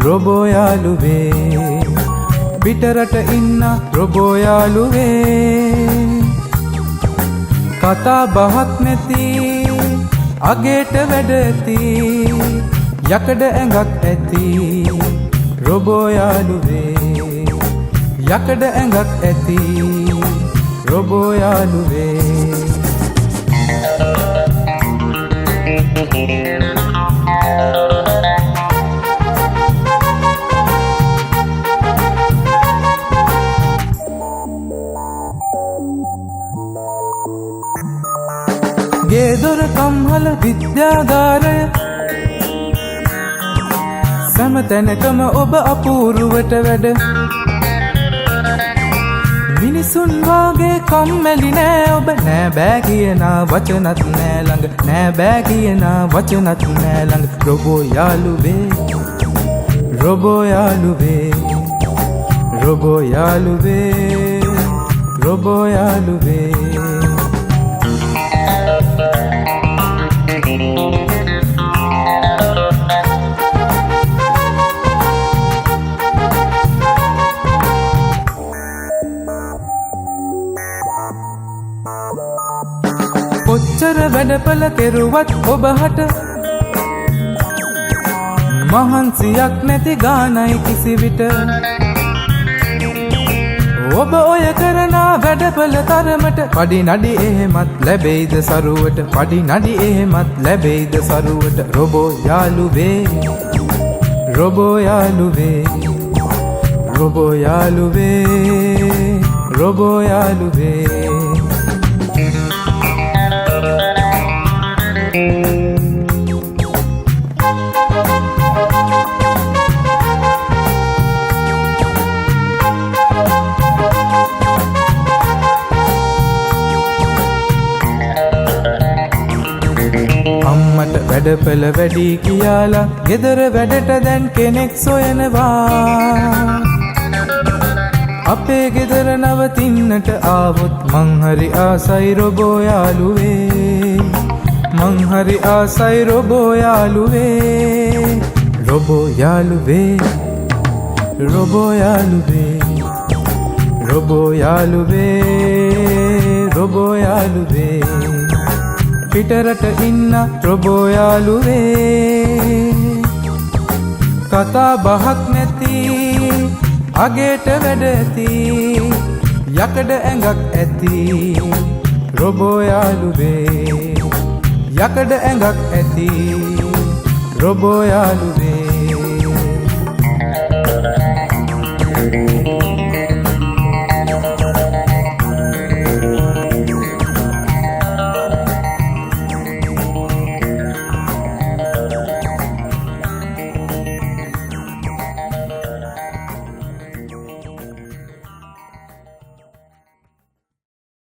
robot යාළුවේ පිටරට ඉන්න රොබෝ යාළුවේ කතා බහක් නැති අගේට වැඩ ඇති යකඩ ඇඟක් ඇති රොබෝ යාළුවේ යකඩ ඇඟක් ඇති රොබෝ යාළුවේ ගෙදර කම්හල විද්‍යාගාරය සෑම තැනකම ඔබ අපූරුවට වැඩ මිනිසුන් වාගේ කම්මැලි නෑ ඔබ නෑ බෑ කියන වචනත් නෑ ළඟ නෑ බෑ කියන වචනත් නෑ ළඟ රොබෝ යාළුවේ රොබෝ යාළුවේ රොබෝ යාළුවේ රොබෝ යාළුවේ කොච්චර වැඩපල කෙරුවත් ඔබහට මහන්සියක් නැති ගානයි කිසිවිට ඔබ ඔය කරන වැඩපල තරමට පඩි නඩි එහෙමත් ලැබෙයිද සරුවට පඩි නඩි එහෙමත් ලැබෙයිද සරුවට රොබෝ යාළුවේ රොබෝ යාළුවේ රොබෝ යාළුවේ රොබෝ යාළුවේ අම්මට වැඩපල වැඩි කියලා ගෙදර වැඩට දැන් කෙනෙක් සොයනවා අපේ ගෙදර නවතින්නට ආවොත් මං හරි ආසයි රොබෝ යාළුවේ මං හරි ආසයි රොබෝ යාළුවේ රොබෝ යාළුවේ රොබෝ යාළුවේ රොබෝ යාළුවේ රොබෝ යාළුවේ පිටරට ඉන්න රොබෝ යාළුවේ කතා බහක් නැති අගේට වැඩ ඇති යකඩ ඇඟක් ඇති රොබෝ යාළුවේ යකඩ ඇඟක් ඇති රොබෝ යාළුවේ